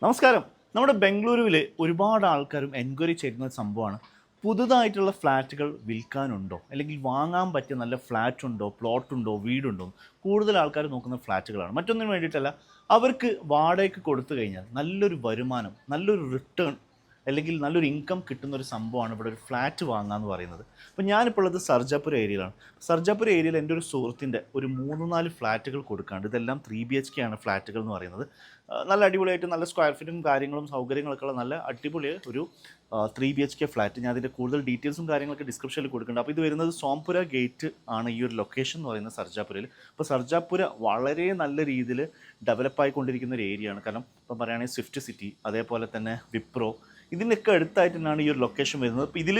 നമസ്കാരം. നമ്മുടെ ബംഗളൂരുവിൽ ഒരുപാട് ആൾക്കാരും എൻക്വയറി ചെയ്യുന്ന ഒരു സംഭവമാണ്. പുതുതായിട്ടുള്ള ഫ്ലാറ്റുകൾ വിൽക്കാനുണ്ടോ? അല്ലെങ്കിൽ വാങ്ങാൻ പറ്റിയ നല്ല ഫ്ലാറ്റ് ഉണ്ടോ, പ്ലോട്ട് ഉണ്ടോ, വീടുണ്ടോ? കൂടുതൽ ആൾക്കാർ നോക്കുന്ന ഫ്ലാറ്റുകളാണ്. മറ്റൊന്നിനും വേണ്ടിയിട്ടല്ല. അവർക്ക് വാടകയ്ക്ക് കൊടുത്തു കഴിഞ്ഞാൽ നല്ലൊരു വരുമാനം, നല്ലൊരു റിട്ടേൺ അല്ലെങ്കിൽ നല്ലൊരു ഇൻകം കിട്ടുന്ന ഒരു സംഭവമാണ് ഇവിടെ ഒരു ഫ്ലാറ്റ് വാങ്ങുക എന്ന് പറയുന്നത്. അപ്പോൾ ഞാനിപ്പോൾ ഉള്ളത് സർജാപുര ഏരിയയിലാണ്. സർജാപുര ഏരിയയിൽ എൻ്റെ ഒരു സുഹൃത്തിൻ്റെ ഒരു 3-4 ഫ്ലാറ്റുകൾ കൊടുക്കാണ്ട്. ഇതെല്ലാം 3 BHK ആണ് ഫ്ലാറ്റുകൾ എന്ന് പറയുന്നത്. നല്ല അടിപൊളിയായിട്ട് നല്ല സ്ക്വയർ ഫീറ്റും കാര്യങ്ങളും സൗകര്യങ്ങളൊക്കെ ഉള്ള നല്ല അടിപൊളി ഒരു 3 BHK ഫ്ലാറ്റ്. ഞാൻ അതിൻ്റെ കൂടുതൽ ഡീറ്റെയിൽസും കാര്യങ്ങളൊക്കെ ഡിസ്ക്രിപ്ഷനിൽ കൊടുക്കുന്നുണ്ട്. അപ്പോൾ ഇത് വരുന്നത് സോംപുര ഗേറ്റ് ആണ് ഈ ഒരു ലൊക്കേഷൻ എന്ന് പറയുന്നത് സർജാപുരയിൽ. അപ്പോൾ സർജാപുര വളരെ നല്ല രീതിയിൽ ഡെവലപ്പായിക്കൊണ്ടിരിക്കുന്ന ഒരു ഏരിയയാണ്. കാരണം ഇപ്പം പറയുകയാണെങ്കിൽ സ്വിഫ്റ്റ് സിറ്റി, അതേപോലെ തന്നെ വിപ്രോ, ഇതിൻ്റെയൊക്കെ അടുത്തായിട്ട് തന്നെയാണ് ഈ ഒരു ലൊക്കേഷൻ വരുന്നത്. അപ്പോൾ ഇതിൽ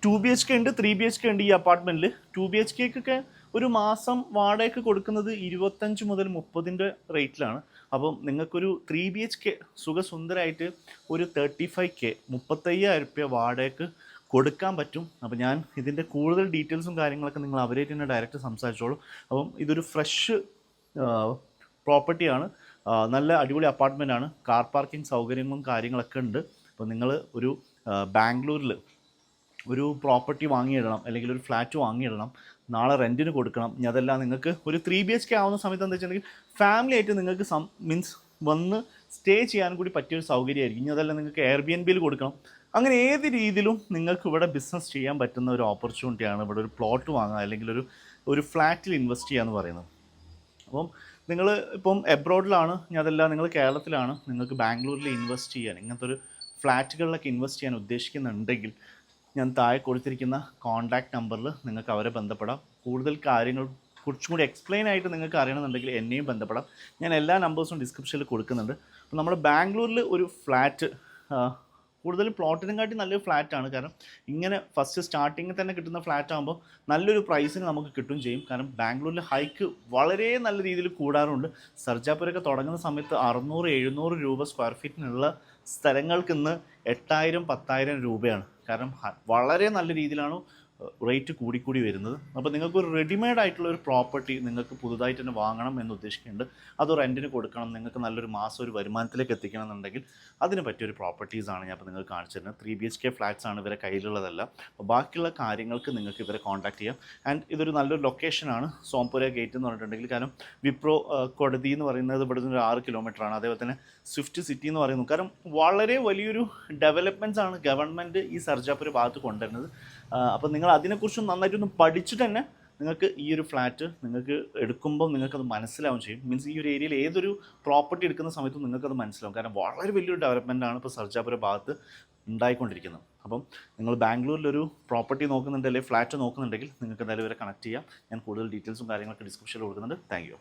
2 BHK ഉണ്ട്, 3 BHK ഉണ്ട്. ഈ അപ്പാർട്ട്മെൻറ്റിൽ 2 BHK ഒരു മാസം വാടകയ്ക്ക് കൊടുക്കുന്നത് 25 മുതൽ 30 റേറ്റിലാണ്. അപ്പം നിങ്ങൾക്കൊരു 3 BHK സുഖസുന്ദരമായിട്ട് ഒരു 35K 35,000 രൂപ വാടകയ്ക്ക് കൊടുക്കാൻ പറ്റും. അപ്പോൾ ഞാൻ ഇതിൻ്റെ കൂടുതൽ ഡീറ്റെയിൽസും കാര്യങ്ങളൊക്കെ നിങ്ങൾ അവരായിട്ട് തന്നെ ഡയറക്റ്റ് സംസാരിച്ചോളൂ. അപ്പം ഇതൊരു ഫ്രഷ് പ്രോപ്പർട്ടിയാണ്. നല്ല അടിപൊളി അപ്പാർട്ട്മെൻറ്റാണ്. കാർ പാർക്കിംഗ് സൗകര്യങ്ങളും കാര്യങ്ങളൊക്കെ ഉണ്ട്. അപ്പോൾ നിങ്ങൾ ഒരു ബാംഗ്ലൂരിൽ ഒരു പ്രോപ്പർട്ടി വാങ്ങിയിടണം, അല്ലെങ്കിൽ ഒരു ഫ്ലാറ്റ് വാങ്ങിയിടണം, നാളെ റെൻറ്റിന് കൊടുക്കണം. ഇനി അതെല്ലാം നിങ്ങൾക്ക് ഒരു 3 BHK ആവുന്ന സമയത്ത് എന്താ വെച്ചിട്ടുണ്ടെങ്കിൽ ഫാമിലി ആയിട്ട് നിങ്ങൾക്ക് മീൻസ് വന്ന് സ്റ്റേ ചെയ്യാൻ കൂടി പറ്റിയൊരു സൗകര്യമായിരിക്കും. ഇനി അതെല്ലാം നിങ്ങൾക്ക് എയർബിഎൻബിയിൽ കൊടുക്കണം. അങ്ങനെ ഏത് രീതിയിലും നിങ്ങൾക്ക് ഇവിടെ ബിസിനസ് ചെയ്യാൻ പറ്റുന്ന ഒരു ഓപ്പർച്യൂണിറ്റിയാണ് ഇവിടെ ഒരു പ്ലോട്ട് വാങ്ങുക അല്ലെങ്കിൽ ഒരു ഫ്ലാറ്റിൽ ഇൻവെസ്റ്റ് ചെയ്യുക എന്ന് പറയുന്നത്. അപ്പം നിങ്ങൾ ഇപ്പം എബ്രോഡിലാണ്, ഇനി അതെല്ലാം നിങ്ങൾ കേരളത്തിലാണ്, നിങ്ങൾക്ക് ബാംഗ്ലൂരിൽ ഇൻവെസ്റ്റ് ചെയ്യാൻ, ഇങ്ങനത്തെ ഒരു ഫ്ലാറ്റുകളിലൊക്കെ ഇൻവെസ്റ്റ് ചെയ്യാൻ ഉദ്ദേശിക്കുന്നുണ്ടെങ്കിൽ ഞാൻ താഴെ കൊടുത്തിരിക്കുന്ന കോൺടാക്റ്റ് നമ്പറിൽ നിങ്ങൾക്ക് അവരെ ബന്ധപ്പെടാം. കൂടുതൽ കാര്യങ്ങൾ കുറച്ചും കൂടി എക്സ്പ്ലെയിൻ ആയിട്ട് നിങ്ങൾക്ക് അറിയണമെന്നുണ്ടെങ്കിൽ എന്നെയും ബന്ധപ്പെടാം. ഞാൻ എല്ലാ നമ്പേഴ്സും ഡിസ്ക്രിപ്ഷനിൽ കൊടുക്കുന്നുണ്ട്. അപ്പോൾ നമ്മുടെ ബാംഗ്ലൂരിൽ ഒരു ഫ്ലാറ്റ് കൂടുതൽ പ്ലോട്ടിനും കാട്ടി നല്ലൊരു ഫ്ലാറ്റാണ്. കാരണം ഇങ്ങനെ ഫസ്റ്റ് സ്റ്റാർട്ടിങ്ങിൽ തന്നെ കിട്ടുന്ന ഫ്ലാറ്റ് ആകുമ്പോൾ നല്ലൊരു പ്രൈസിന് നമുക്ക് കിട്ടുകയും ചെയ്യും. കാരണം ബാംഗ്ലൂരിൽ ഹൈക്ക് വളരെ നല്ല രീതിയിൽ കൂടാറുണ്ട്. സർജാപുരൊക്കെ തുടങ്ങുന്ന സമയത്ത് 600-700 രൂപ സ്ക്വയർ ഫീറ്റിനുള്ള സ്ഥലങ്ങൾക്ക് ഇന്ന് 8,000-10,000 രൂപയാണ്. കാരണം വളരെ നല്ല രീതിയിലാണ് റേറ്റ് കൂടിക്കൂടി വരുന്നത്. അപ്പോൾ നിങ്ങൾക്കൊരു റെഡിമെയ്ഡ് ആയിട്ടുള്ള ഒരു പ്രോപ്പർട്ടി നിങ്ങൾക്ക് പുതുതായിട്ട് തന്നെ വാങ്ങണം എന്ന് ഉദ്ദേശിക്കുന്നുണ്ട്, അത് റെൻറ്റിന് കൊടുക്കണം, നിങ്ങൾക്ക് നല്ലൊരു മാസം ഒരു വരുമാനത്തിലേക്ക് എത്തിക്കണം എന്നുണ്ടെങ്കിൽ അതിന് പറ്റിയൊരു പ്രോപ്പർട്ടീസാണ് ഞാൻ ഇപ്പോൾ നിങ്ങൾക്ക് കാണിച്ചു തരുന്നത്. 3 BHK ഫ്ലാറ്റ്സ് ആണ് ഇവരെ കയ്യിലുള്ളതല്ല. അപ്പോൾ ബാക്കിയുള്ള കാര്യങ്ങൾക്ക് നിങ്ങൾക്ക് ഇവരെ കോൺടാക്ട് ചെയ്യാം. ആൻഡ് ഇതൊരു നല്ലൊരു ലൊക്കേഷനാണ് സോംപുര ഗേറ്റ് എന്ന് പറഞ്ഞിട്ടുണ്ടെങ്കിൽ. കാരണം വിപ്രോ കൊടതി എന്ന് പറയുന്നത് ഇവിടെ നിന്ന് ഒരു 6 കിലോമീറ്ററാണ്. അതേപോലെ തന്നെ സ്വിഫ്റ്റ് സിറ്റി എന്ന് പറയുന്നു. കാരണം വളരെ വലിയൊരു ഡെവലപ്മെൻറ്റ്സ് ആണ് ഗവൺമെൻറ് ഈ സർജാപുര ഭാഗത്ത് കൊണ്ടുവരുന്നത്. അപ്പോൾ നിങ്ങൾ അതിനെക്കുറിച്ച് നന്നായിട്ടൊന്ന് പഠിച്ചിട്ട് തന്നെ നിങ്ങൾക്ക് ഈ ഒരു ഫ്ലാറ്റ് നിങ്ങൾക്ക് എടുക്കുമ്പോൾ നിങ്ങൾക്കത് മനസ്സിലാവും ചെയ്യും. മീൻസ് ഈ ഒരു ഏരിയയിൽ ഏതൊരു പ്രോപ്പർട്ടി എടുക്കുന്ന സമയത്തും നിങ്ങൾക്കത് മനസ്സിലാവും. കാരണം വളരെ വലിയൊരു ഡെവലപ്മെൻറ്റാണ് ഇപ്പോൾ സർജാപുര ഭാഗത്ത് ഉണ്ടായിക്കൊണ്ടിരിക്കുന്നത്. അപ്പം നിങ്ങൾ ബാംഗ്ലൂരിലൊരു പ്രോപ്പർട്ടി നോക്കുന്നുണ്ട്, അല്ലെങ്കിൽ ഫ്ലാറ്റ് നോക്കുന്നുണ്ടെങ്കിൽ നിങ്ങൾക്ക് എന്തായാലും ഇവരെ കണക്ട് ചെയ്യാം. ഞാൻ കൂടുതൽ ഡീറ്റെയിൽസും കാര്യങ്ങളൊക്കെ ഡിസ്ക്രിപ്ഷനിൽ കൊടുക്കുന്നുണ്ട്. Thank you.